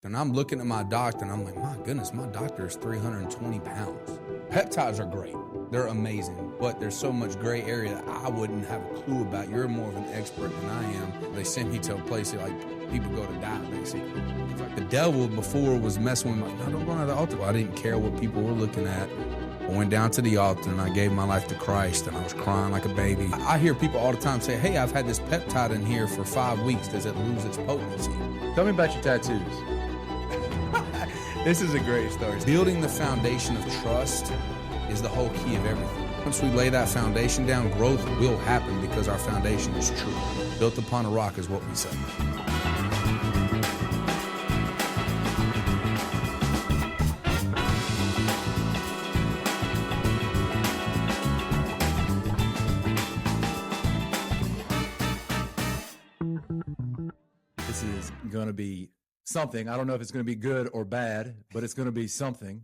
And I'm looking at my doctor and I'm like, my goodness, my doctor is 320 pounds. Peptides are great. They're amazing, but there's so much gray area that I wouldn't have a clue about. You're more of an expert than I am. They sent me to a place that, like, people go to die, basically. It's like the devil before was messing with me, like, no, don't go to the altar. Well, I didn't care what people were looking at. I went down to the altar and I gave my life to Christ and I was crying like a baby. I hear people all the time say, hey, I've had this peptide in here for 5 weeks. Does it lose its potency? Tell me about your tattoos. This is a great story. Building the foundation of trust is the whole key of everything. Once we lay that foundation down, growth will happen because our foundation is true. Built upon a rock is what we say. This is going to be something. I don't know if it's going to be good or bad, but it's going to be something.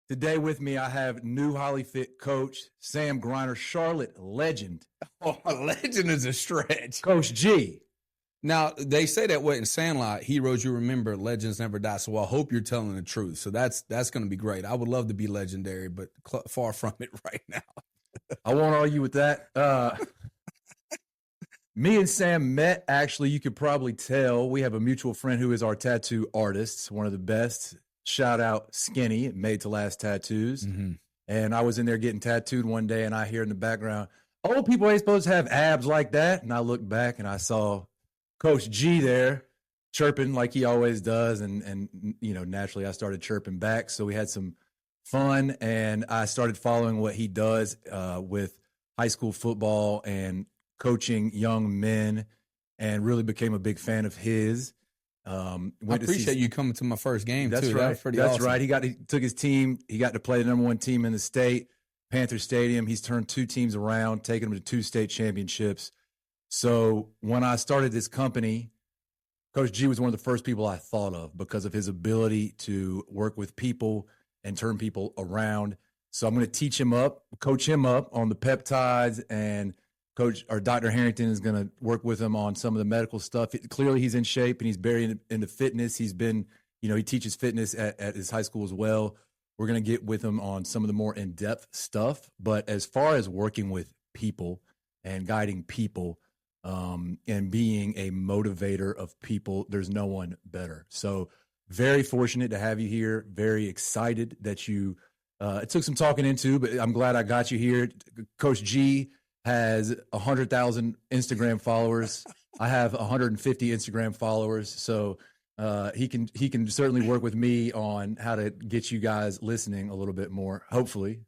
Today with me, I have new HollyFit coach, Sam Greiner, Charlotte legend. Oh, a legend is a stretch. Coach G. Now, they say that way in Sandlot, heroes you remember, legends never die. So I hope you're telling the truth. So that's going to be great. I would love to be legendary, but far from it right now. I won't argue with that. Me and Sam met, actually, you could probably tell. We have a mutual friend who is our tattoo artist, one of the best. Shout out Skinny, Made to Last Tattoos. Mm-hmm. And I was in there getting tattooed one day, and I hear in the background, old people ain't supposed to have abs like that. And I looked back, and I saw Coach G there chirping like he always does. And you know, naturally, I started chirping back. So we had some fun, and I started following what he does with high school football and coaching young men, and really became a big fan of his. I appreciate you coming to my first game. That's too. right. That's pretty That's awesome. right. He took his team. He got to play the number one team in the state, Panther Stadium. He's turned 2 teams around, taken them to 2 state championships. So when I started this company, Coach G was one of the first people I thought of because of his ability to work with people and turn people around. So I'm going to teach him up, coach him up on the peptides, and Dr. Harrington is going to work with him on some of the medical stuff. Clearly he's in shape and he's very into fitness. He's been, he teaches fitness at his high school as well. We're going to get with him on some of the more in-depth stuff. But as far as working with people and guiding people and being a motivator of people, there's no one better. So very fortunate to have you here. Very excited that you, it took some talking into, but I'm glad I got you here. Coach G has 100,000 Instagram followers. I have 150 Instagram followers. So he can certainly work with me on how to get you guys listening a little bit more, hopefully.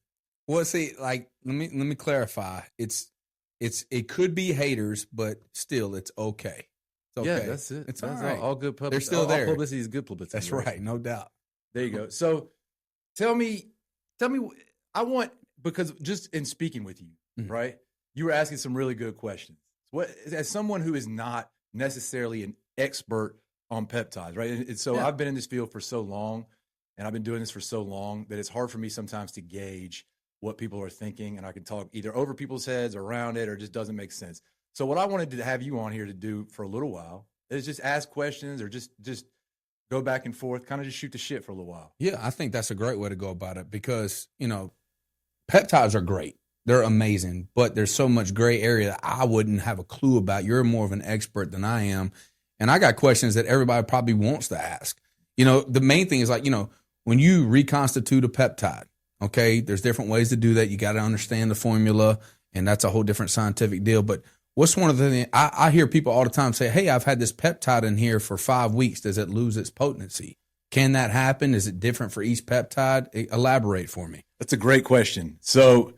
Well, see, like, let me clarify. It could be haters, but still it's okay. It's okay. Yeah, that's it. It's that's all right. All good publicity. They're still there. All publicity is good publicity. That's right. No doubt. There you go. So tell me, because just in speaking with you, Mm-hmm. right? You were asking some really good questions. As someone who is not necessarily an expert on peptides, right? And so I've been in this field for so long, and I've been doing this for so long that it's hard for me sometimes to gauge what people are thinking, and I can talk either over people's heads or around it, or it just doesn't make sense. So what I wanted to have you on here to do for a little while is just ask questions or just go back and forth, kind of just shoot the shit for a little while. Yeah, I think that's a great way to go about it because, peptides are great. They're amazing, but there's so much gray area that I wouldn't have a clue about. You're more of an expert than I am. And I got questions that everybody probably wants to ask. The main thing is when you reconstitute a peptide, okay, there's different ways to do that. You got to understand the formula, and that's a whole different scientific deal. But what's one of the things I hear people all the time say, hey, I've had this peptide in here for 5 weeks. Does it lose its potency? Can that happen? Is it different for each peptide? Elaborate for me. That's a great question. So,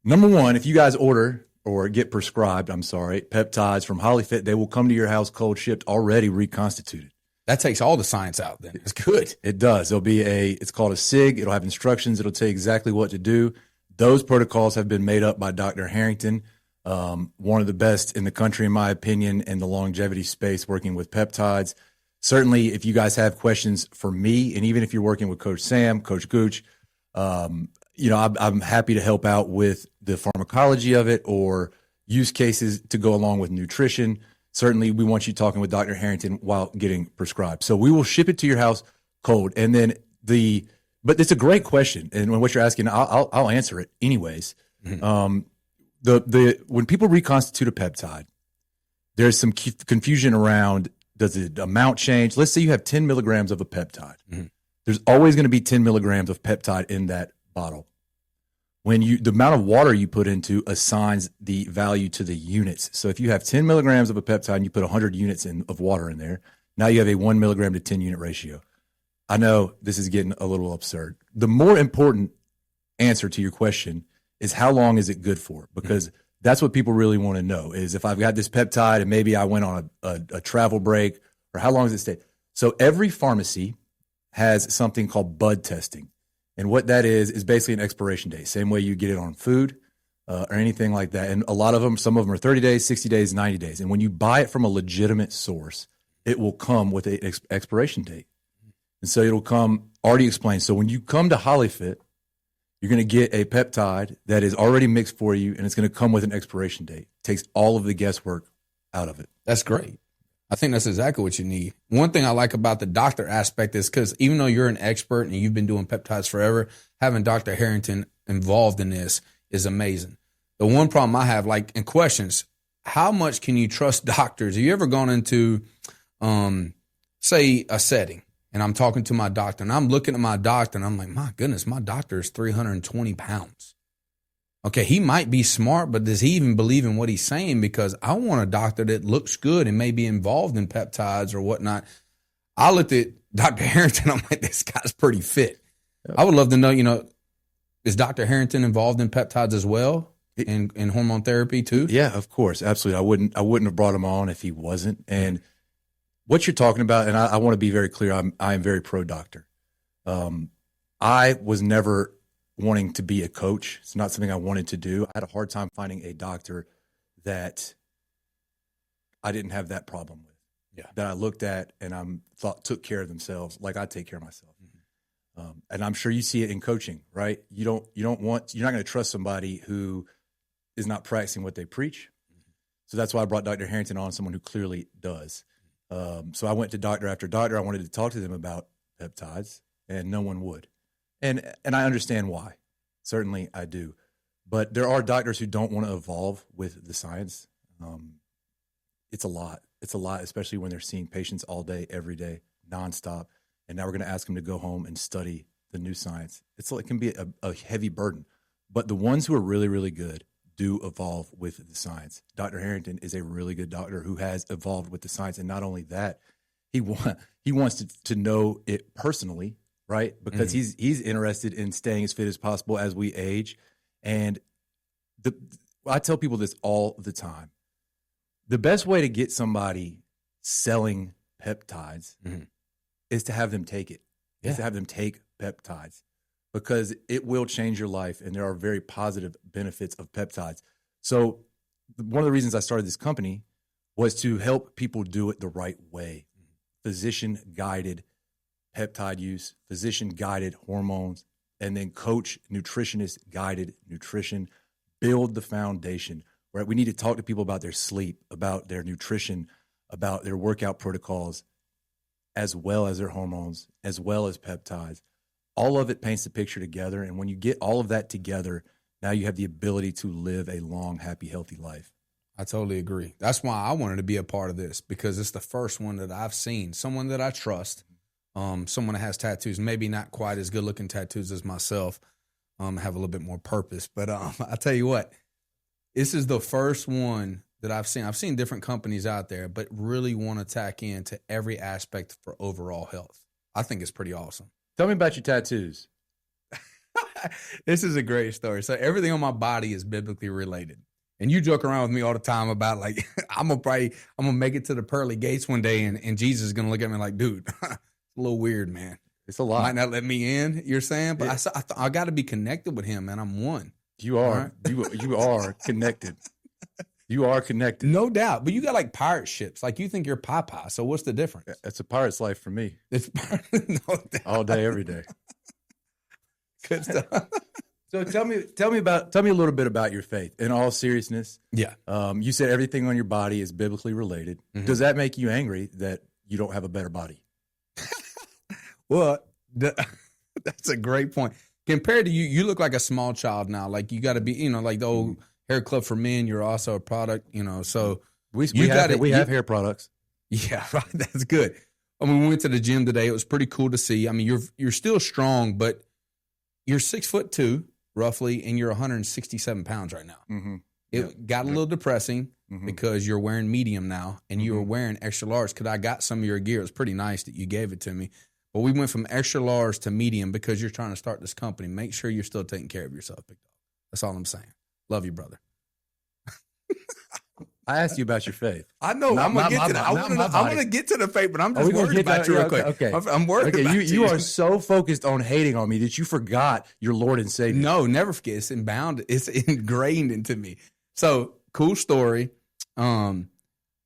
number one, if you guys order or get prescribed, peptides from HollyFit, they will come to your house cold shipped, already reconstituted. That takes all the science out then. It's good. It does. There'll be it's called a SIG. It'll have instructions. It'll tell you exactly what to do. Those protocols have been made up by Dr. Harrington, one of the best in the country, in my opinion, in the longevity space, working with peptides. Certainly, if you guys have questions for me, and even if you're working with Coach Sam, Coach Gooch, I'm happy to help out with the pharmacology of it or use cases to go along with nutrition. certainly we want you talking with Dr. Harrington while getting prescribed. So we will ship it to your house cold. And then but it's a great question. And what you're asking, I'll answer it anyways. Mm-hmm. When people reconstitute a peptide, there's some confusion around, does the amount change? Let's say you have 10 milligrams of a peptide. Mm-hmm. There's always going to be 10 milligrams of peptide in that bottle. When the amount of water you put into assigns the value to the units. So if you have 10 milligrams of a peptide and you put 100 units of water in there, now you have a 1 milligram to 10 unit ratio. I know this is getting a little absurd. The more important answer to your question is how long is it good for? Because that's what people really want to know is if I've got this peptide and maybe I went on a travel break, or how long does it stay? So every pharmacy has something called bud testing. And what that is basically an expiration date, same way you get it on food or anything like that. And a lot of them, some of them are 30 days, 60 days, 90 days. And when you buy it from a legitimate source, it will come with an expiration date. And so it'll come already explained. So when you come to HollyFit, you're going to get a peptide that is already mixed for you, and it's going to come with an expiration date. It takes all of the guesswork out of it. That's great. I think that's exactly what you need. One thing I like about the doctor aspect is because even though you're an expert and you've been doing peptides forever, having Dr. Harrington involved in this is amazing. The one problem I have, like in questions, how much can you trust doctors? Have you ever gone into, say, a setting? And I'm talking to my doctor, and I'm looking at my doctor, and I'm like, my goodness, my doctor is 320 pounds. Okay, he might be smart, but does he even believe in what he's saying? Because I want a doctor that looks good and may be involved in peptides or whatnot. I looked at Dr. Harrington, I'm like, this guy's pretty fit. Yep. I would love to know, is Dr. Harrington involved in peptides as well, in hormone therapy too? Yeah, of course, absolutely. I wouldn't have brought him on if he wasn't. And what you're talking about, and I want to be very clear, I am very pro-doctor. I was never wanting to be a coach. It's not something I wanted to do. I had a hard time finding a doctor that I didn't have that problem with. Yeah. That I looked at and thought took care of themselves like I take care of myself. Mm-hmm. And I'm sure you see it in coaching, right? You're not going to trust somebody who is not practicing what they preach. Mm-hmm. So that's why I brought Dr. Harrington on, someone who clearly does. So I went to doctor after doctor. I wanted to talk to them about peptides, and no one would. And I understand why. Certainly I do. But there are doctors who don't want to evolve with the science. It's a lot. It's a lot, especially when they're seeing patients all day, every day, nonstop. And now we're going to ask them to go home and study the new science. It can be a heavy burden. But the ones who are really, really good do evolve with the science. Dr. Harrington is a really good doctor who has evolved with the science. And not only that, he wants to know it personally, right? Because he's interested in staying as fit as possible as we age. And I tell people this all the time. The best way to get somebody selling peptides is to have them take it. Is to have them take peptides, because it will change your life, and there are very positive benefits of peptides. So one of the reasons I started this company was to help people do it the right way. Physician-guided peptide use, physician-guided hormones, and then coach nutritionist-guided nutrition, build the foundation. Right? We need to talk to people about their sleep, about their nutrition, about their workout protocols, as well as their hormones, as well as peptides. All of it paints the picture together, and when you get all of that together, now you have the ability to live a long, happy, healthy life. I totally agree. That's why I wanted to be a part of this, because it's the first one that I've seen, someone that I trust, someone that has tattoos, maybe not quite as good-looking tattoos as myself, have a little bit more purpose. But I tell you what, this is the first one that I've seen. I've seen different companies out there, but really want to tack into every aspect for overall health. I think it's pretty awesome. Tell me about your tattoos. This is a great story. So everything on my body is biblically related. And you joke around with me all the time about, like, I'm gonna make it to the pearly gates one day, and Jesus is gonna look at me like, dude, it's a little weird, man. It's a lot. Might not let me in, you're saying? But yeah. I got to be connected with him, man. I'm one. You are. Right? You are connected. You are connected. No doubt. But you got like pirate ships. Like, you think you're Popeye. So what's the difference? It's a pirate's life for me. It's no doubt. All day, every day. Good stuff. So tell me a little bit about your faith. In all seriousness, Yeah. You said everything on your body is biblically related. Mhm. Does that make you angry that you don't have a better body? Well, that's a great point. Compared to you, you look like a small child now. Like you got to be, like the old hair club for men. You're also a product, So we have hair products. Yeah, right. That's good. I mean, we went to the gym today. It was pretty cool to see. I mean, you're still strong, but you're 6'2" roughly, and you're 167 pounds right now. Mm-hmm. It got a little depressing because you're wearing medium now, and you were wearing extra large. Because I got some of your gear. It was pretty nice that you gave it to me. But we went from extra large to medium because you're trying to start this company. Make sure you're still taking care of yourself, big dog. That's all I'm saying. Love you, brother. I asked you about your faith. I know. I'm going to get to that. I want to get to the faith, but I'm just worried about you real quick. Okay. I'm worried about you. You are so focused on hating on me that you forgot your Lord and Savior. No, never forget. It's ingrained into me. So, cool story. I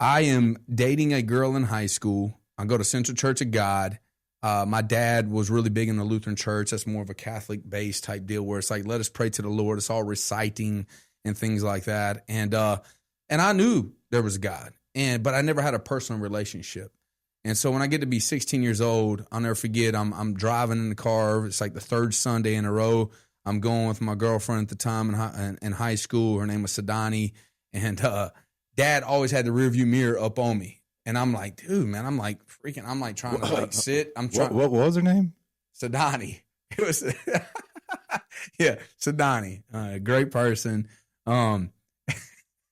am dating a girl in high school. I go to Central Church of God. My dad was really big in the Lutheran church. That's more of a Catholic-based type deal where it's like, let us pray to the Lord. It's all reciting and things like that. And I knew there was a God, but I never had a personal relationship. And so when I get to be 16 years old, I'll never forget, I'm driving in the car. It's like the third Sunday in a row. I'm going with my girlfriend at the time in high school. Her name was Sadani. And Dad always had the rearview mirror up on me. And I'm like, dude, man, I'm like trying to sit. What was her name? Sadani. It was, yeah, Sadani. Great person.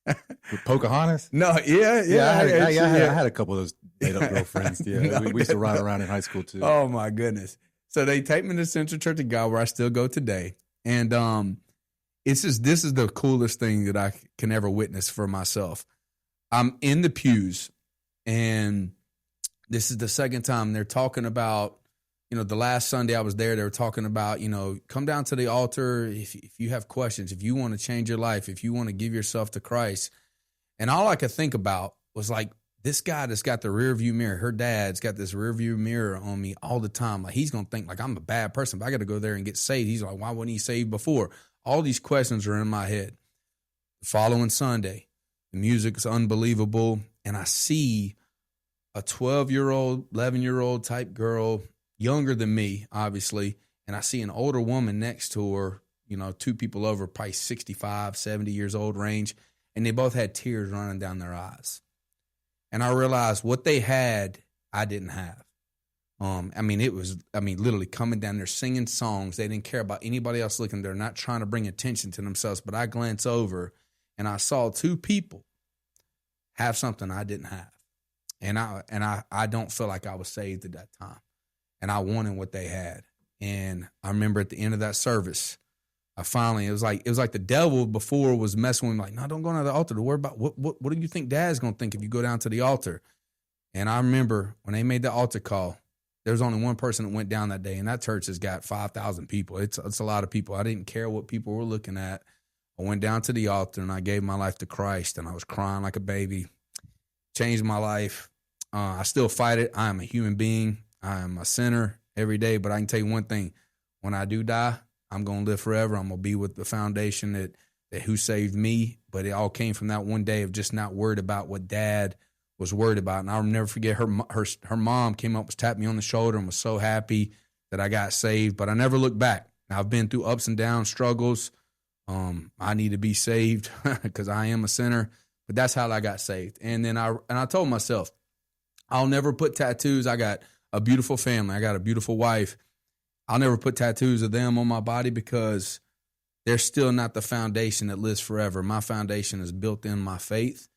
With Pocahontas? No, yeah. I had a couple of those made-up girlfriends. Yeah, we used to ride around in high school too. Oh my goodness! So they take me to Central Church of God, where I still go today, and this is the coolest thing that I can ever witness for myself. I'm in the pews, and this is the second time they're talking about. The last Sunday I was there, they were talking about, come down to the altar if you have questions, if you want to change your life, if you want to give yourself to Christ. And all I could think about was like, this guy that's got the rear view mirror, her dad's got this rear view mirror on me all the time. Like, he's going to think like I'm a bad person, but I got to go there and get saved. He's like, why wasn't he saved before? All these questions are in my head. The following Sunday, the music's unbelievable. And I see a 12-year-old, 11-year-old type girl, younger than me, obviously, and I see an older woman next to her, two people over, probably 65, 70 years old range, and they both had tears running down their eyes. And I realized what they had, I didn't have. Literally coming down there singing songs. They didn't care about anybody else looking. They're not trying to bring attention to themselves, but I glanced over, and I saw two people have something I didn't have. And I don't feel like I was saved at that time. And I wanted what they had. And I remember at the end of that service, it was like the devil before was messing with me, like, no, don't go to the altar to worry about what do you think Dad's going to think if you go down to the altar? And I remember when they made the altar call, there was only one person that went down that day, and that church has got 5,000 people. It's a lot of people. I didn't care what people were looking at. I went down to the altar, and I gave my life to Christ, and I was crying like a baby. Changed my life. I still fight it. I am a human being. I am a sinner every day, but I can tell you one thing. When I do die, I'm going to live forever. I'm going to be with the foundation that who saved me, but it all came from that one day of just not worried about what Dad was worried about. And I'll never forget her mom came up, was tapped me on the shoulder and was so happy that I got saved, but I never looked back. I've been through ups and downs, struggles. I need to be saved because I am a sinner, but that's how I got saved. And then I told myself, I'll never put tattoos. I got a beautiful family. I got a beautiful wife. I'll never put tattoos of them on my body because they're still not the foundation that lives forever. My foundation is built in my faith,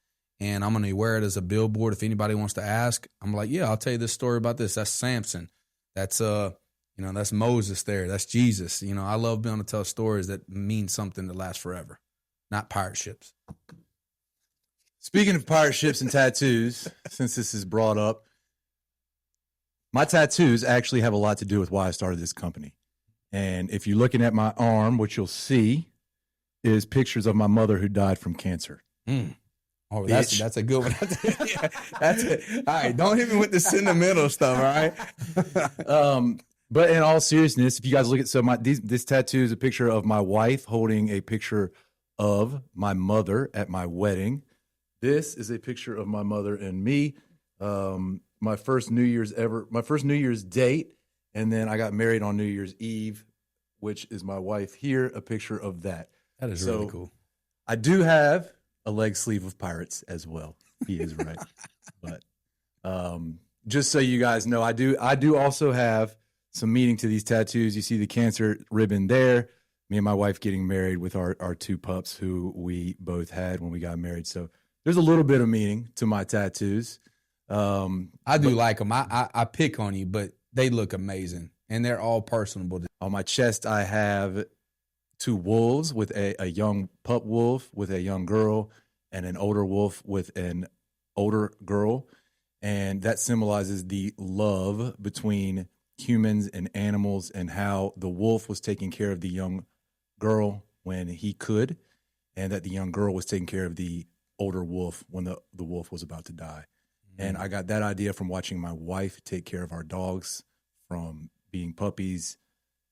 and I'm going to wear it as a billboard. If anybody wants to ask, I'm like, yeah, I'll tell you this story about this. That's Samson. That's that's Moses there. That's Jesus. I love being able to tell stories that mean something that lasts forever, not pirate ships. Speaking of pirate ships and tattoos, since this is brought up, my tattoos actually have a lot to do with why I started this company. And if you're looking at my arm, what you'll see is pictures of my mother who died from cancer. Mm. Oh, that's a good one. All right, don't hit me with the sentimental stuff, all right? But in all seriousness, if you guys look at this tattoo is a picture of my wife holding a picture of my mother at my wedding. This is a picture of my mother and me. My first New Year's date, and then I got married on New Year's Eve, which is my wife here. A picture of that. That is really cool. I do have a leg sleeve of Pirates as well. He is right, but just so you guys know, I do also have some meaning to these tattoos. You see the cancer ribbon there. Me and my wife getting married with our two pups who we both had when we got married. So there's a little bit of meaning to my tattoos. I do like them. I pick on you, but they look amazing, and they're all personable. On my chest, I have two wolves with a young pup wolf with a young girl and an older wolf with an older girl. And that symbolizes the love between humans and animals and how the wolf was taking care of the young girl when he could, and that the young girl was taking care of the older wolf when the wolf was about to die. And I got that idea from watching my wife take care of our dogs from being puppies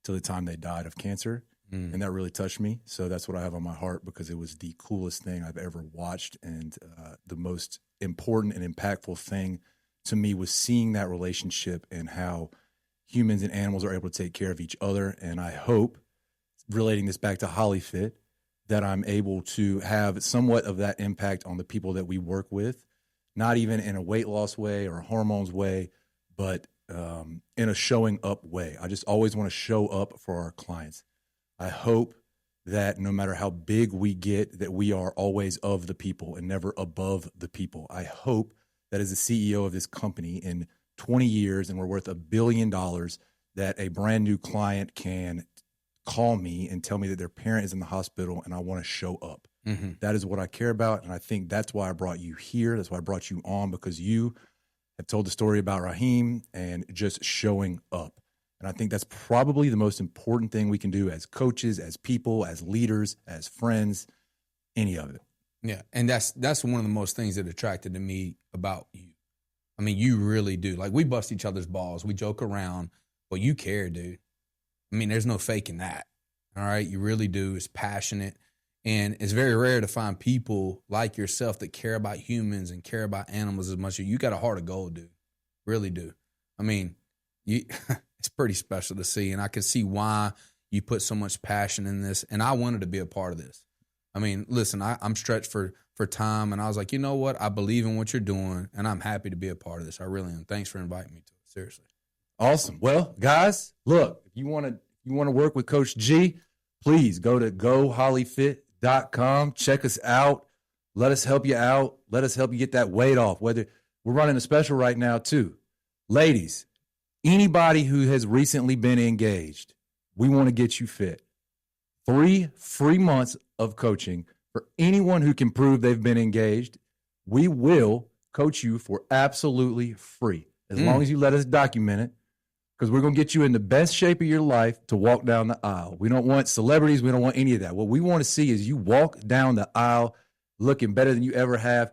till the time they died of cancer. And that really touched me. So that's what I have on my heart, because it was the coolest thing I've ever watched. And the most important and impactful thing to me was seeing that relationship and how humans and animals are able to take care of each other. And I hope, relating this back to HollyFit, that I'm able to have somewhat of that impact on the people that we work with, not even in a weight loss way or a hormones way, but in a showing up way. I just always want to show up for our clients. I hope that no matter how big we get, that we are always of the people and never above the people. I hope that as the CEO of this company in 20 years, and we're worth $1 billion, that a brand new client can call me and tell me that their parent is in the hospital and I want to show up. That is what I care about. And I think that's why I brought you here. That's why I brought you on, because you have told the story about Raheem and just showing up. And I think that's probably the most important thing we can do as coaches, as people, as leaders, as friends, any of it. Yeah. And that's one of the most things that attracted to me about you. I mean, you really do. Like, we bust each other's balls. We joke around, but you care, dude. I mean, there's no faking that. All right. You really do. It's passionate. And it's very rare to find people like yourself that care about humans and care about animals as much as you. Got a heart of gold, dude. Really do. I mean, it's pretty special to see. And I can see why you put so much passion in this. And I wanted to be a part of this. I mean, listen, I'm stretched for time. And I was like, you know what? I believe in what you're doing. And I'm happy to be a part of this. I really am. Thanks for inviting me to it. Seriously. Awesome. Well, guys, look, if you want to work with Coach G, please go to GoHollyFit.com. Check us out. Let us help you out. Let us help you get that weight off. Whether we're running a special right now too. Ladies, anybody who has recently been engaged, we want to get you fit. 3 free months of coaching for anyone who can prove they've been engaged. We will coach you for absolutely free, as long as you let us document it, because we're going to get you in the best shape of your life to walk down the aisle. We don't want celebrities. We don't want any of that. What we want to see is you walk down the aisle looking better than you ever have.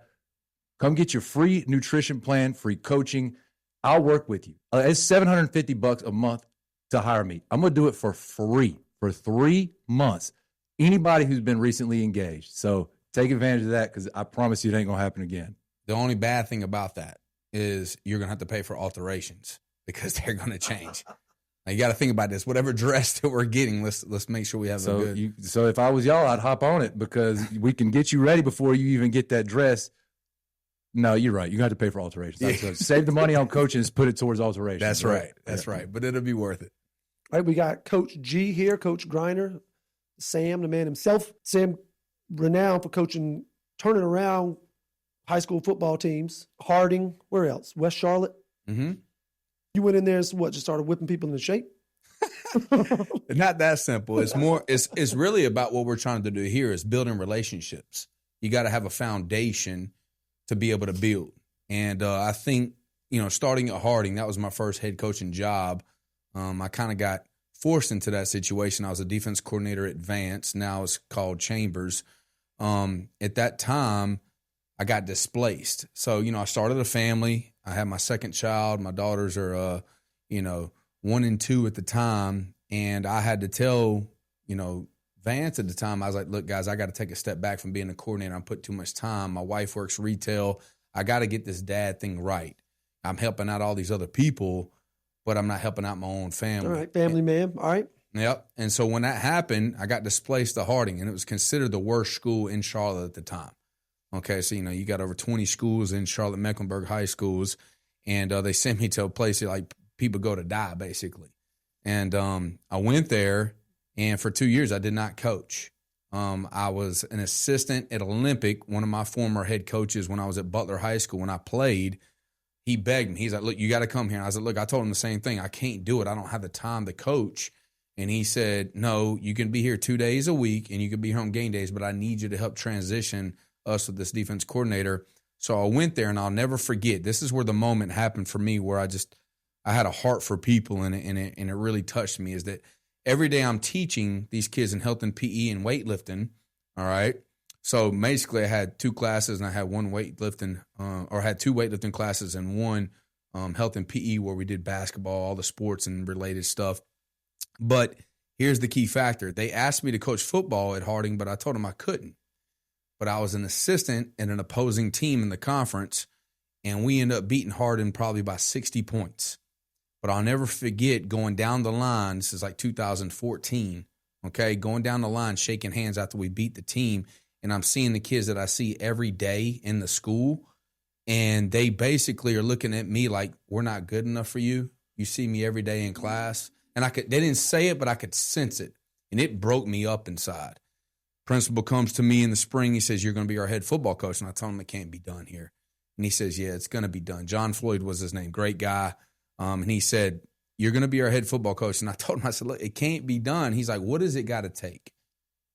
Come get your free nutrition plan, free coaching. I'll work with you. It's $750 a month to hire me. I'm going to do it for free for 3 months. Anybody who's been recently engaged. So take advantage of that, because I promise you it ain't going to happen again. The only bad thing about that is you're going to have to pay for alterations, because they're going to change. Now, you got to think about this. Whatever dress that we're getting, let's make sure we have a good. So if I was y'all, I'd hop on it, because we can get you ready before you even get that dress. No, you're right. You got to pay for alterations. Yeah. Save the money on coaching and put it towards alterations. That's right. That's right. But it'll be worth it. All right, we got Coach G here, Coach Greiner, Sam, the man himself. Sam, renowned for coaching, turning around high school football teams. Harding, where else? West Charlotte. Mm-hmm. You went in there, so what, just started whipping people into shape? Not that simple. It's more, it's really about what we're trying to do here is building relationships. You got to have a foundation to be able to build. And I think, starting at Harding, that was my first head coaching job. I kind of got forced into that situation. I was a defense coordinator at Vance. Now it's called Chambers. At that time, I got displaced. So, I started a family. I had my second child. My daughters are, 1-2 at the time. And I had to tell, Vance at the time, I was like, look, guys, I got to take a step back from being a coordinator. I'm putting too much time. My wife works retail. I got to get this dad thing right. I'm helping out all these other people, but I'm not helping out my own family. All right, family man. All right. Yep. And so when that happened, I got displaced to Harding, and it was considered the worst school in Charlotte at the time. Okay, so, you got over 20 schools in Charlotte-Mecklenburg high schools, and they sent me to a place like people go to die, basically. And I went there, and for 2 years I did not coach. I was an assistant at Olympic, one of my former head coaches when I was at Butler High School. When I played, he begged me. He's like, look, you got to come here. And I was like, look, I told him the same thing. I can't do it. I don't have the time to coach. And he said, no, you can be here 2 days a week and you can be here on game days, but I need you to help transition us with this defense coordinator. So I went there, and I'll never forget. This is where the moment happened for me where I had a heart for people, and it really touched me, is that every day I'm teaching these kids in health and PE and weightlifting, all right? So basically I had 2 classes, and I had one weightlifting, or had 2 weightlifting classes and one health and PE where we did basketball, all the sports and related stuff. But here's the key factor. They asked me to coach football at Harding, but I told them I couldn't. But I was an assistant in an opposing team in the conference, and we ended up beating Harding probably by 60 points. But I'll never forget going down the line. This is like 2014, okay? Going down the line, shaking hands after we beat the team, and I'm seeing the kids that I see every day in the school, and they basically are looking at me like, we're not good enough for you. You see me every day in class. And they didn't say it, but I could sense it, and it broke me up inside. Principal comes to me in the spring. He says, you're going to be our head football coach. And I told him it can't be done here. And he says, yeah, it's going to be done. John Floyd was his name, great guy. And he said, you're going to be our head football coach. And I told him, I said, look, it can't be done. He's like, what does it got to take?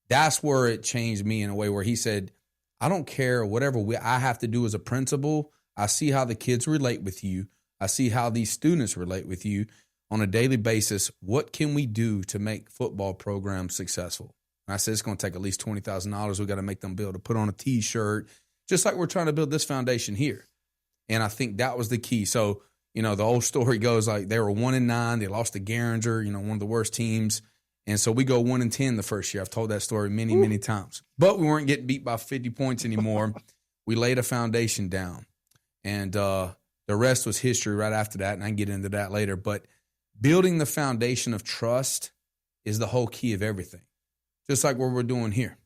That's where it changed me in a way where he said, I don't care whatever I have to do as a principal. I see how the kids relate with you. I see how these students relate with you on a daily basis. What can we do to make football programs successful? And I said, it's going to take at least $20,000. We got to make them be able to put on a T-shirt, just like we're trying to build this foundation here. And I think that was the key. So, the old story goes like they were 1-9. They lost to Garinger, one of the worst teams. And so we go 1-10 the first year. I've told that story many, many times. But we weren't getting beat by 50 points anymore. We laid a foundation down. And the rest was history right after that, and I can get into that later. But building the foundation of trust is the whole key of everything. Just like what we're doing here.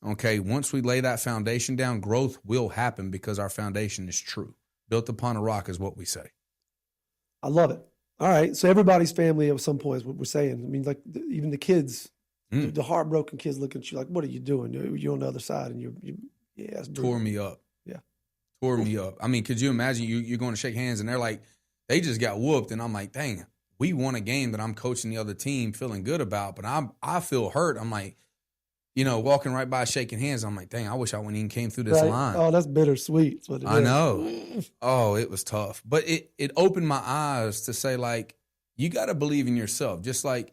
Okay, once we lay that foundation down, growth will happen because our foundation is true. Built upon a rock is what we say. I love it. All right, so everybody's family at some point is what we're saying. I mean, like even the kids, the heartbroken kids look at you like, what are you doing? You're on the other side, and you yeah, it's brutal. Tore me up. Yeah. Tore me up. I mean, could you imagine you're going to shake hands, and they're like, they just got whooped, and I'm like, dang, we won a game that I'm coaching the other team feeling good about, but I feel hurt. I'm like, walking right by shaking hands, I'm like, dang, I wish I wouldn't even came through this line. Oh, that's bittersweet. I know. Oh, it was tough. But it opened my eyes to say, like, you got to believe in yourself. Just like,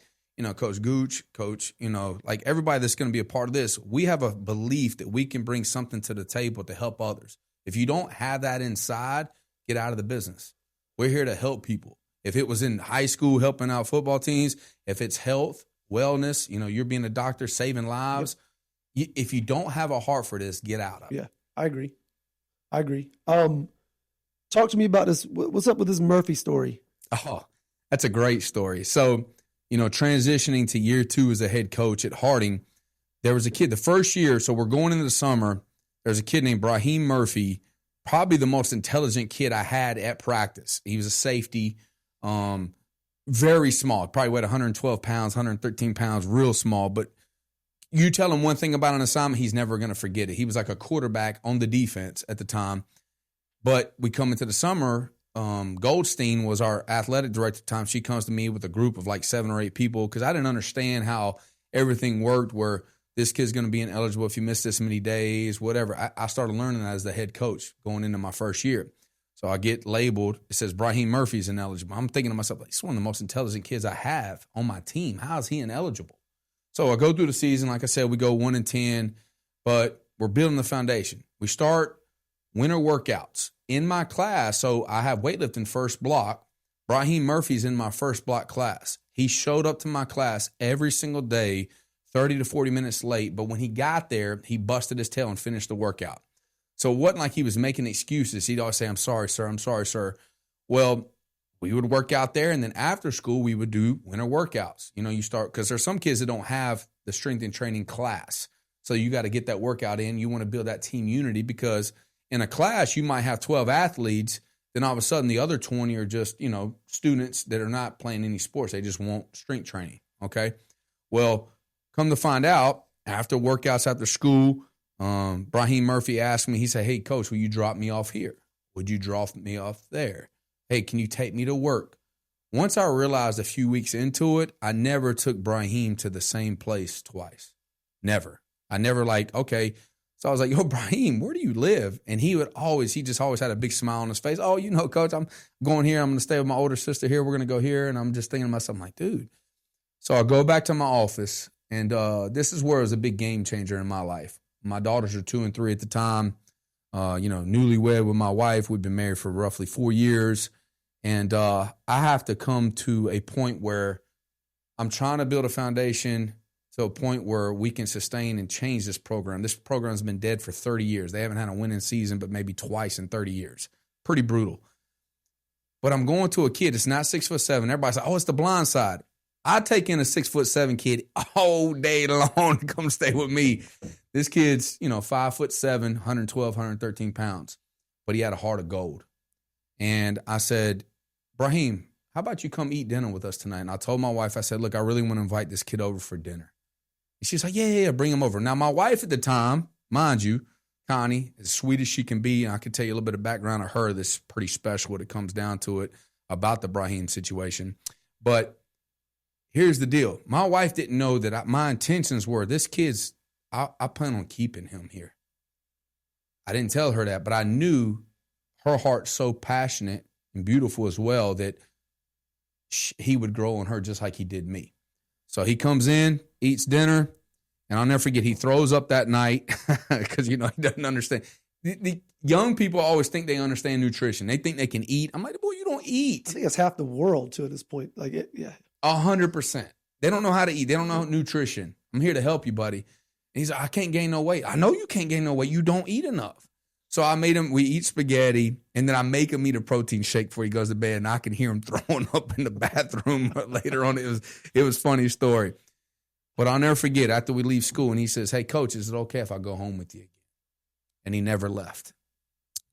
Coach Gooch, Coach, like everybody that's going to be a part of this, we have a belief that we can bring something to the table to help others. If you don't have that inside, get out of the business. We're here to help people. If it was in high school helping out football teams, if it's health, wellness, you're being a doctor, saving lives. Yep. If you don't have a heart for this, get out of it. Yeah, I agree. Talk to me about this. What's up with this Murphy story? Oh, that's a great story. So, transitioning to year 2 as a head coach at Harding, there was a kid the first year. So we're going into the summer. There's a kid named Brahim Murphy, probably the most intelligent kid I had at practice. He was a safety, very small, probably weighed 112 pounds, 113 pounds, real small. But you tell him one thing about an assignment, he's never going to forget it. He was like a quarterback on the defense at the time. But we come into the summer, Goldstein was our athletic director at the time. She comes to me with a group of like 7 or 8 people because I didn't understand how everything worked, where this kid's going to be ineligible if you miss this many days, whatever. I started learning that as the head coach going into my first year. So I get labeled. It says Brahim Murphy's ineligible. I'm thinking to myself, like, he's one of the most intelligent kids I have on my team. How is he ineligible? So I go through the season. Like I said, we go 1-10, but we're building the foundation. We start winter workouts in my class. So I have weightlifting first block, Brahim Murphy's in my first block class. He showed up to my class every single day, 30 to 40 minutes late. But when he got there, he busted his tail and finished the workout. So it wasn't like he was making excuses. He'd always say, I'm sorry, sir. I'm sorry, sir. Well, we would work out there, and then after school, we would do winter workouts. You know, you start, because there's some kids that don't have the strength and training class. So you got to get that workout in. You want to build that team unity, because in a class, you might have 12 athletes. Then all of a sudden, the other 20 are just, students that are not playing any sports. They just want strength training, okay? Well, come to find out, after workouts after school, Brahim Murphy asked me, he said, hey, coach, will you drop me off here? Would you drop me off there? Hey, can you take me to work? Once I realized a few weeks into it, I never took Brahim to the same place twice. Never. I never okay. So I was like, yo, Brahim, where do you live? And he just always had a big smile on his face. Oh, coach, I'm going here. I'm going to stay with my older sister here. We're going to go here. And I'm just thinking to myself, I'm like, dude. So I go back to my office, and this is where it was a big game changer in my life. My daughters are 2 and 3 at the time. Newlywed with my wife. We've been married for roughly 4 years. And I have to come to a point where I'm trying to build a foundation to a point where we can sustain and change this program. This program's been dead for 30 years. They haven't had a winning season, but maybe twice in 30 years. Pretty brutal. But I'm going to a kid that's not 6'7". Everybody's like, oh, it's the blind side. I take in a 6'7" kid all day long to come stay with me. This kid's, 5'7", 112, 113 pounds, but he had a heart of gold. And I said, Brahim, how about you come eat dinner with us tonight? And I told my wife, I said, look, I really want to invite this kid over for dinner. And she's like, yeah, bring him over. Now, my wife at the time, mind you, Connie, as sweet as she can be, and I can tell you a little bit of background of her that's pretty special when it comes down to it about the Brahim situation. But here's the deal. My wife didn't know that my intentions were, this kid's, I plan on keeping him here. I didn't tell her that, but I knew her heart's so passionate and beautiful as well that he would grow on her just like he did me. So he comes in, eats dinner, and I'll never forget, he throws up that night because, he doesn't understand. The young people always think they understand nutrition. They think they can eat. I'm like, boy, you don't eat. I think it's half the world to this point. 100%. They don't know how to eat. They don't know nutrition. I'm here to help you, buddy. And he's like, I can't gain no weight. I know you can't gain no weight. You don't eat enough. So I made him, we eat spaghetti, and then I make him eat a protein shake before he goes to bed, and I can hear him throwing up in the bathroom later on. It was a funny story. But I'll never forget, after we leave school, and he says, hey, coach, is it okay if I go home with you again? And he never left.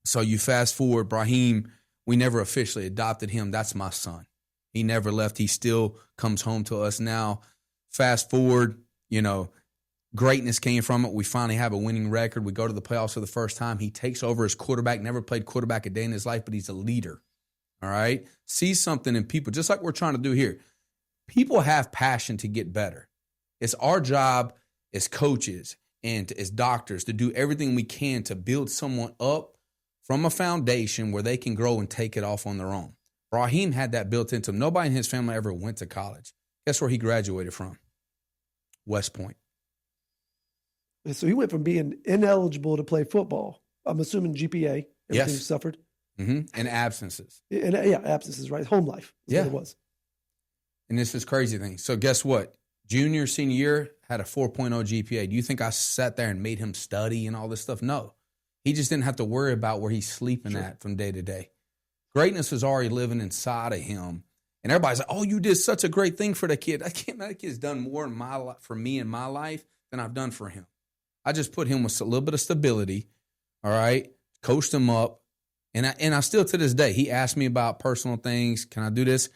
So you fast forward, Brahim, we never officially adopted him. That's my son. He never left. He still comes home to us now. Fast forward, greatness came from it. We finally have a winning record. We go to the playoffs for the first time. He takes over as quarterback, never played quarterback a day in his life, but he's a leader, all right? Sees something in people, just like we're trying to do here. People have passion to get better. It's our job as coaches and as doctors to do everything we can to build someone up from a foundation where they can grow and take it off on their own. Brahim had that built into him. Nobody in his family ever went to college. Guess where he graduated from? West Point. So he went from being ineligible to play football. I'm assuming GPA. Everything Yes. suffered. Mm-hmm. And absences. And absences, right? Home life is what it was. And this is crazy thing. So guess what? Junior, senior year, had a 4.0 GPA. Do you think I sat there and made him study and all this stuff? No. He just didn't have to worry about where he's sleeping at from day to day. Greatness was already living inside of him. And everybody's like, oh, you did such a great thing for the kid. That kid's done more in my life, for me in my life than I've done for him. I just put him with a little bit of stability, all right, coached him up. And I still, to this day, he asked me about personal things. Can I do this?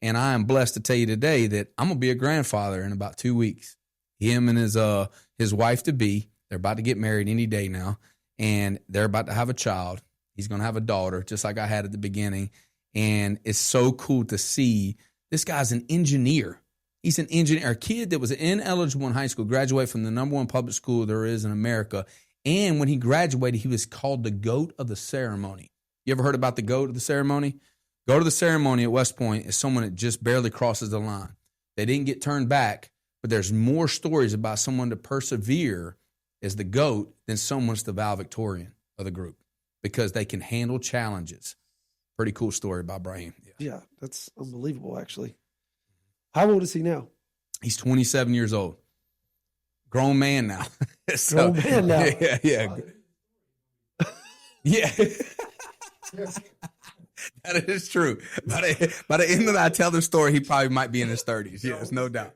And I am blessed to tell you today that I'm going to be a grandfather in about 2 weeks. Him and his wife-to-be, they're about to get married any day now, and they're about to have a child. He's going to have a daughter, just like I had at the beginning. And it's so cool to see this guy's an engineer. He's an engineer, a kid that was ineligible in high school, graduated from the #1 public school there is in America. And when he graduated, he was called the GOAT of the ceremony. You ever heard about the GOAT of the ceremony? Go to the ceremony at West Point is someone that just barely crosses the line. They didn't get turned back, but there's more stories about someone to persevere as the GOAT than someone's the valedictorian of the group because they can handle challenges. Pretty cool story about Brahim. Yeah. Yeah, that's unbelievable, actually. How old is he now? He's 27 years old. Grown man now. So, Grown man now. Yeah. Yeah. That is true. By the end of that I tell the story, he probably might be in his 30s. Yes, no doubt.